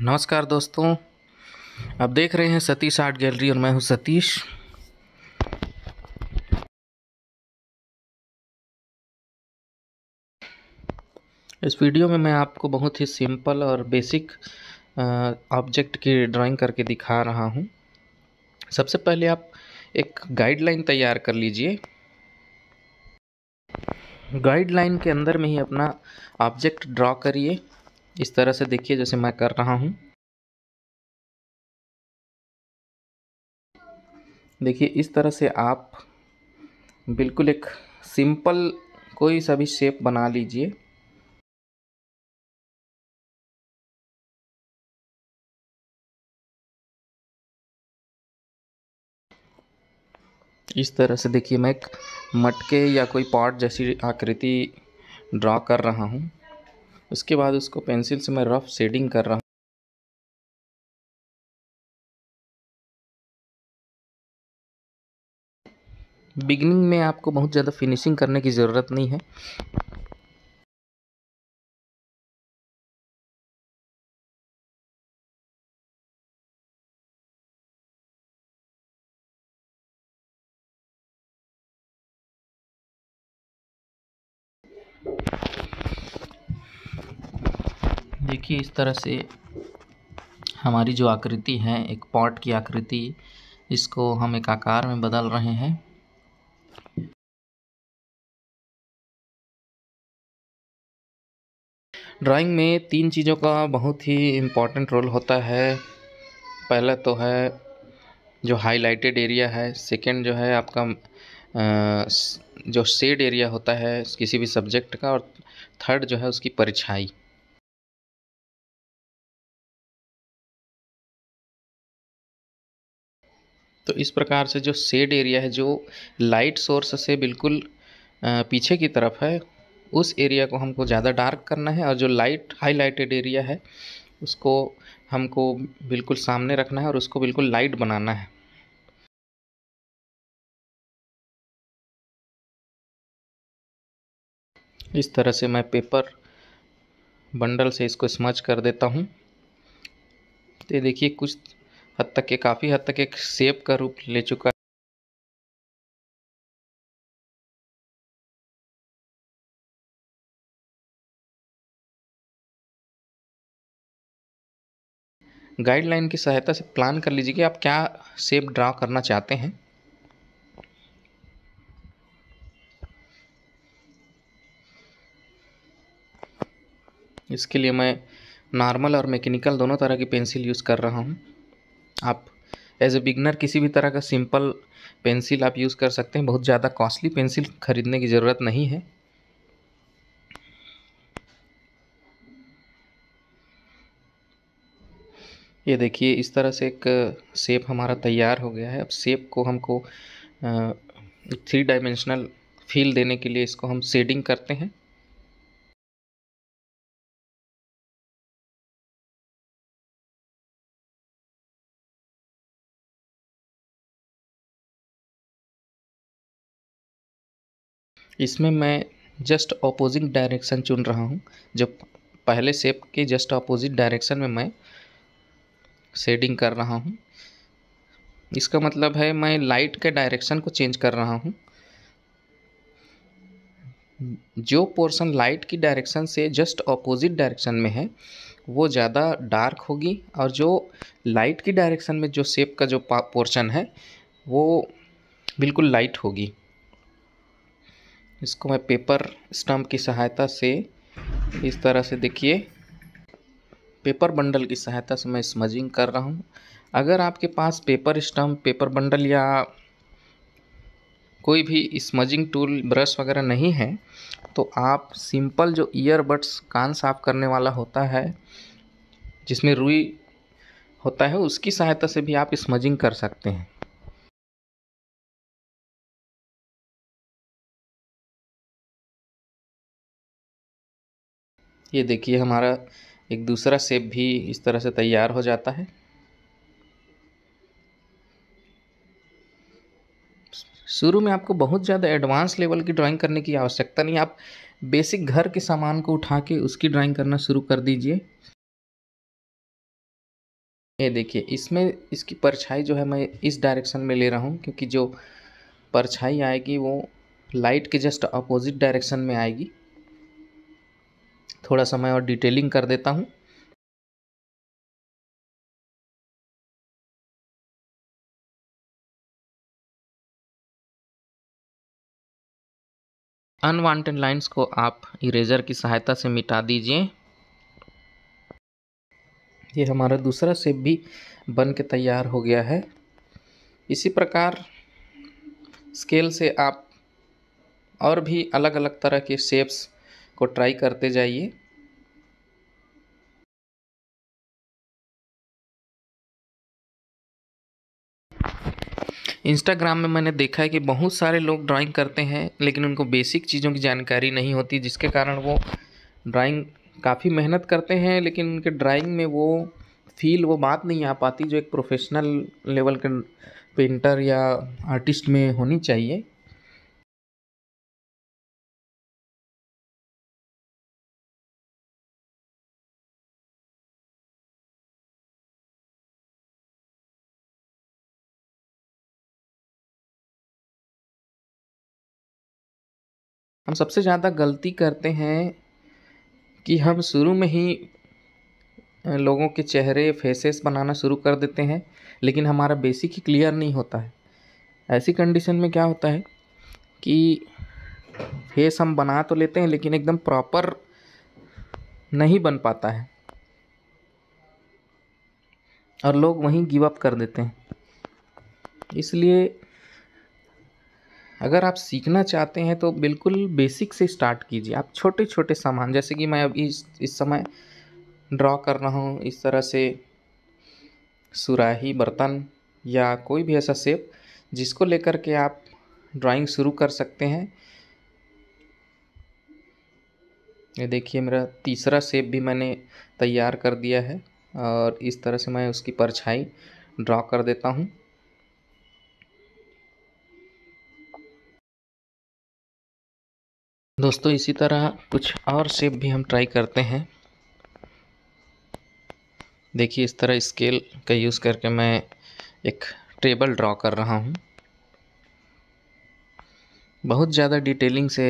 नमस्कार दोस्तों। आप देख रहे हैं सतीश आर्ट गैलरी और मैं हूं सतीश। इस वीडियो में मैं आपको बहुत ही सिंपल और बेसिक ऑब्जेक्ट की ड्राइंग करके दिखा रहा हूं। सबसे पहले आप एक गाइडलाइन तैयार कर लीजिए। गाइडलाइन के अंदर में ही अपना ऑब्जेक्ट ड्रॉ करिए। इस तरह से देखिए जैसे मैं कर रहा हूं। देखिए इस तरह से आप बिल्कुल एक सिंपल कोई सा भी शेप बना लीजिए। इस तरह से देखिए मैं एक मटके या कोई पॉट जैसी आकृति ड्रॉ कर रहा हूँ। उसके बाद उसको पेंसिल से मैं रफ शेडिंग कर रहा हूँ। बिगिनिंग में आपको बहुत ज़्यादा फिनिशिंग करने की ज़रूरत नहीं है। देखिए इस तरह से हमारी जो आकृति है एक पॉट की आकृति, इसको हम एक आकार में बदल रहे हैं। ड्राइंग में तीन चीज़ों का बहुत ही इम्पोर्टेंट रोल होता है। पहला तो है जो हाईलाइटेड एरिया है, सेकंड जो है आपका जो शेड एरिया होता है किसी भी सब्जेक्ट का, और थर्ड जो है उसकी परछाई। तो इस प्रकार से जो शेड एरिया है जो लाइट सोर्स से बिल्कुल पीछे की तरफ है, उस एरिया को हमको ज़्यादा डार्क करना है, और जो लाइट हाईलाइटेड एरिया है उसको हमको बिल्कुल सामने रखना है और उसको बिल्कुल लाइट बनाना है। इस तरह से मैं पेपर बंडल से इसको स्मच कर देता हूँ। तो ये देखिए कुछ हद तक काफ़ी हद तक एक शेप का रूप ले चुका है। गाइडलाइन की सहायता से प्लान कर लीजिए कि आप क्या शेप ड्रा करना चाहते हैं। इसके लिए मैं नॉर्मल और मैकेनिकल दोनों तरह की पेंसिल यूज़ कर रहा हूँ। आप एज ए बिगनर किसी भी तरह का सिंपल पेंसिल आप यूज़ कर सकते हैं। बहुत ज़्यादा कॉस्टली पेंसिल खरीदने की ज़रूरत नहीं है। ये देखिए इस तरह से एक शेप हमारा तैयार हो गया है। अब शेप को हमको 3 डायमेंशनल फील देने के लिए इसको हम शेडिंग करते हैं। इसमें मैं जस्ट ऑपोजिट डायरेक्शन चुन रहा हूँ। जब पहले शेप के जस्ट ऑपोजिट डायरेक्शन में मैं शेडिंग कर रहा हूँ। इसका मतलब है मैं लाइट के डायरेक्शन को चेंज कर रहा हूँ। जो पोर्शन लाइट की डायरेक्शन से जस्ट ऑपोजिट डायरेक्शन में है वो ज़्यादा डार्क होगी, और जो लाइट की डायरेक्शन में जो शेप का जो पोर्शन है वो बिल्कुल लाइट होगी। इसको मैं पेपर स्टम्प की सहायता से इस तरह से देखिए पेपर बंडल की सहायता से मैं स्मजिंग कर रहा हूँ। अगर आपके पास पेपर स्टम्प, पेपर बंडल या कोई भी स्मजिंग टूल, ब्रश वगैरह नहीं है तो आप सिंपल जो ईयरबड्स कान साफ करने वाला होता है जिसमें रुई होता है उसकी सहायता से भी आप स्मजिंग कर सकते हैं। ये देखिए हमारा एक दूसरा शेप भी इस तरह से तैयार हो जाता है। शुरू में आपको बहुत ज़्यादा एडवांस लेवल की ड्राइंग करने की आवश्यकता नहीं। आप बेसिक घर के सामान को उठा के उसकी ड्राइंग करना शुरू कर दीजिए। ये देखिए, इसमें इसकी परछाई जो है मैं इस डायरेक्शन में ले रहा हूँ, क्योंकि जो परछाई आएगी वो लाइट के जस्ट अपोजिट डायरेक्शन में आएगी। थोड़ा सा मैं और डिटेलिंग कर देता हूँ। अनवांटेड लाइंस को आप इरेजर की सहायता से मिटा दीजिए। ये हमारा दूसरा शेप भी बन के तैयार हो गया है। इसी प्रकार स्केल से आप और भी अलग अलग तरह के शेप्स को ट्राई करते जाइए। इंस्टाग्राम में मैंने देखा है कि बहुत सारे लोग ड्राइंग करते हैं, लेकिन उनको बेसिक चीज़ों की जानकारी नहीं होती, जिसके कारण वो ड्राइंग काफ़ी मेहनत करते हैं, लेकिन उनके ड्राइंग में वो फील, वो बात नहीं आ पाती जो एक प्रोफेशनल लेवल के पेंटर या आर्टिस्ट में होनी चाहिए। हम सबसे ज़्यादा गलती करते हैं कि हम शुरू में ही लोगों के चेहरे फेसेस बनाना शुरू कर देते हैं, लेकिन हमारा बेसिक ही क्लियर नहीं होता है। ऐसी कंडीशन में क्या होता है कि फेस हम बना तो लेते हैं, लेकिन एकदम प्रॉपर नहीं बन पाता है और लोग वहीं गिव अप कर देते हैं। इसलिए अगर आप सीखना चाहते हैं तो बिल्कुल बेसिक से स्टार्ट कीजिए। आप छोटे छोटे सामान, जैसे कि मैं अभी इस समय ड्रॉ कर रहा हूँ, इस तरह से सुराही बर्तन या कोई भी ऐसा शेप जिसको लेकर के आप ड्राइंग शुरू कर सकते हैं। ये देखिए, मेरा तीसरा शेप भी मैंने तैयार कर दिया है और इस तरह से मैं उसकी परछाई ड्रॉ कर देता हूँ। दोस्तों, इसी तरह कुछ और शेप भी हम ट्राई करते हैं। देखिए, इस तरह स्केल का यूज़ करके मैं एक टेबल ड्रॉ कर रहा हूँ। बहुत ज़्यादा डिटेलिंग से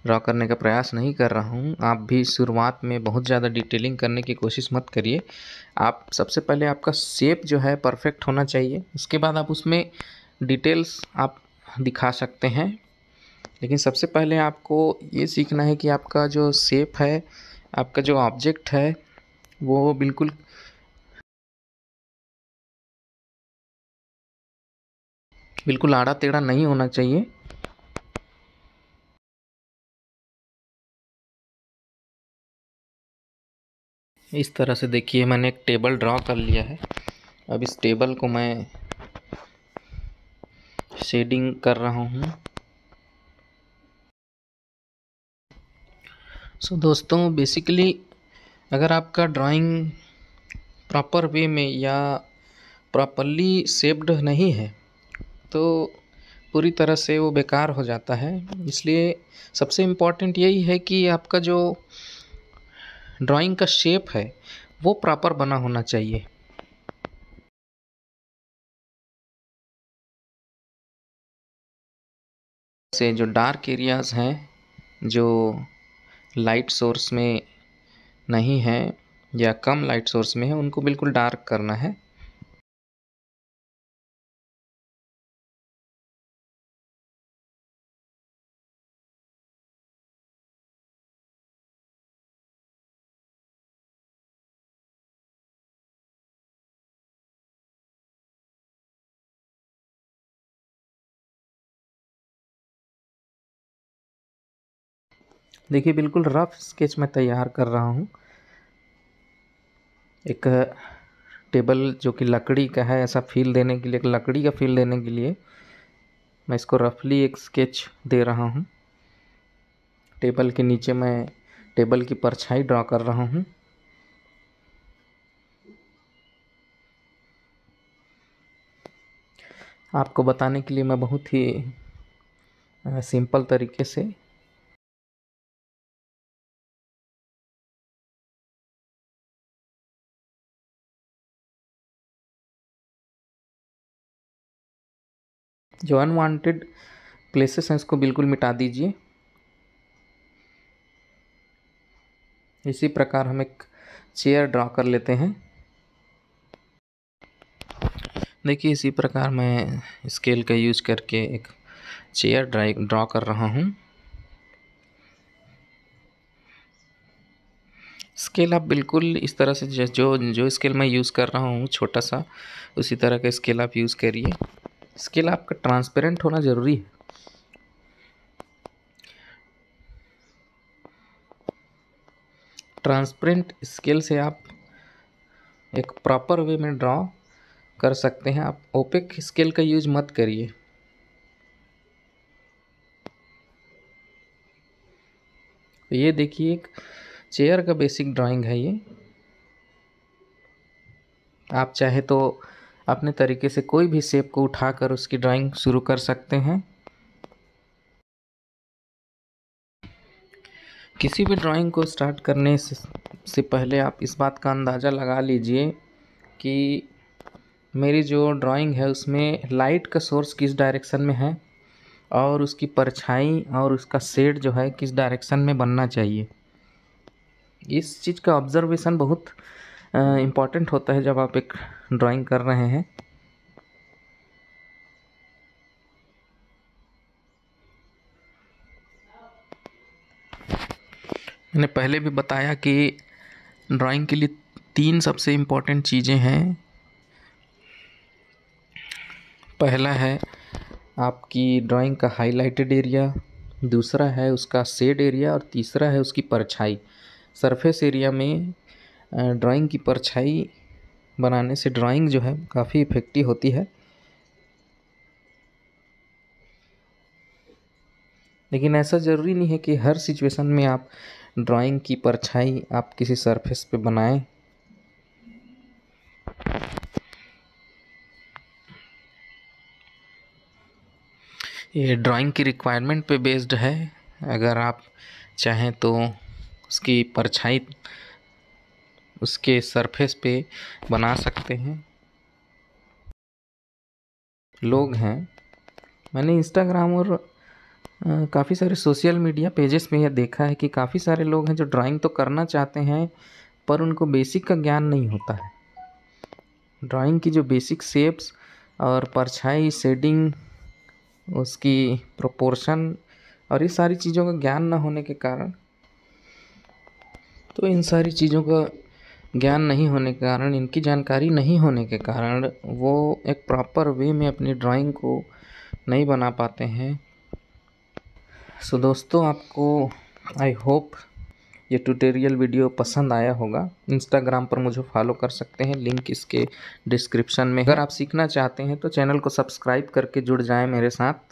ड्रॉ करने का प्रयास नहीं कर रहा हूँ। आप भी शुरुआत में बहुत ज़्यादा डिटेलिंग करने की कोशिश मत करिए। आप सबसे पहले आपका शेप जो है परफेक्ट होना चाहिए, उसके बाद आप उसमें डिटेल्स आप दिखा सकते हैं। लेकिन सबसे पहले आपको ये सीखना है कि आपका जो शेप है, आपका जो ऑब्जेक्ट है, वो बिल्कुल बिल्कुल आड़ा टेढ़ा नहीं होना चाहिए। इस तरह से देखिए, मैंने एक टेबल ड्रॉ कर लिया है। अब इस टेबल को मैं शेडिंग कर रहा हूँ। दोस्तों, बेसिकली अगर आपका ड्राइंग प्रॉपर वे में या प्रॉपरली शेप्ड नहीं है तो पूरी तरह से वो बेकार हो जाता है। इसलिए सबसे इम्पोर्टेंट यही है कि आपका जो ड्राइंग का शेप है वो प्रॉपर बना होना चाहिए। से जो डार्क एरियाज़ हैं, जो लाइट सोर्स में नहीं है या कम लाइट सोर्स में है, उनको बिल्कुल डार्क करना है। देखिए, बिल्कुल रफ स्केच मैं तैयार कर रहा हूँ। एक टेबल जो कि लकड़ी का है, ऐसा फील देने के लिए, एक लकड़ी का फील देने के लिए मैं इसको रफली एक स्केच दे रहा हूँ। टेबल के नीचे मैं टेबल की परछाई ड्रॉ कर रहा हूँ। आपको बताने के लिए मैं बहुत ही सिंपल तरीके से जो अनवांटेड प्लेसेस हैं इसको बिल्कुल मिटा दीजिए। इसी प्रकार हम एक चेयर ड्रा कर लेते हैं। देखिए इसी प्रकार मैं स्केल का यूज करके एक चेयर ड्रा कर रहा हूँ। स्केल आप बिल्कुल इस तरह से जो जो स्केल मैं यूज़ कर रहा हूँ छोटा सा, उसी तरह का स्केल आप यूज़ करिए। स्केल आपका ट्रांसपेरेंट होना ज़रूरी है। ट्रांसपेरेंट स्केल से आप एक प्रॉपर वे में ड्रॉ कर सकते हैं। आप ओपेक स्केल का यूज मत करिए। ये देखिए एक चेयर का बेसिक ड्राइंग है ये। आप चाहे तो अपने तरीके से कोई भी शेप को उठाकर उसकी ड्राइंग शुरू कर सकते हैं। किसी भी ड्राइंग को स्टार्ट करने से पहले आप इस बात का अंदाज़ा लगा लीजिए कि मेरी जो ड्राइंग है उसमें लाइट का सोर्स किस डायरेक्शन में है और उसकी परछाई और उसका शेड जो है किस डायरेक्शन में बनना चाहिए। इस चीज़ का ऑब्जर्वेशन बहुत इम्पॉर्टेंट होता है जब आप एक ड्राइंग कर रहे हैं। मैंने पहले भी बताया कि ड्राइंग के लिए 3 सबसे इम्पॉर्टेंट चीज़ें हैं। पहला है आपकी ड्राइंग का हाइलाइटेड एरिया, दूसरा है उसका शेड एरिया और तीसरा है उसकी परछाई। सरफेस एरिया में ड्राइंग की परछाई बनाने से ड्राइंग जो है काफ़ी इफ़ेक्टिव होती है। लेकिन ऐसा ज़रूरी नहीं है कि हर सिचुएशन में आप ड्राइंग की परछाई आप किसी सरफेस पे बनाएं। ये ड्राइंग की रिक्वायरमेंट पे बेस्ड है। अगर आप चाहें तो उसकी परछाई उसके सरफेस पे बना सकते हैं। लोग हैं, मैंने इंस्टाग्राम और काफ़ी सारे सोशल मीडिया पेजेस में यह देखा है कि काफ़ी सारे लोग हैं जो ड्राइंग तो करना चाहते हैं पर उनको बेसिक का ज्ञान नहीं होता है। ड्राइंग की जो बेसिक शेप्स और परछाई, शेडिंग, उसकी प्रोपोर्शन और ये सारी चीज़ों का ज्ञान ना होने के कारण, तो इन सारी चीज़ों का ज्ञान नहीं होने के कारण, इनकी जानकारी नहीं होने के कारण वो एक प्रॉपर वे में अपनी ड्राइंग को नहीं बना पाते हैं। सो दोस्तों, आपको आई होप ये ट्यूटोरियल वीडियो पसंद आया होगा। इंस्टाग्राम पर मुझे फॉलो कर सकते हैं, लिंक इसके डिस्क्रिप्शन में है। अगर आप सीखना चाहते हैं तो चैनल को सब्सक्राइब करके जुड़ जाएं मेरे साथ।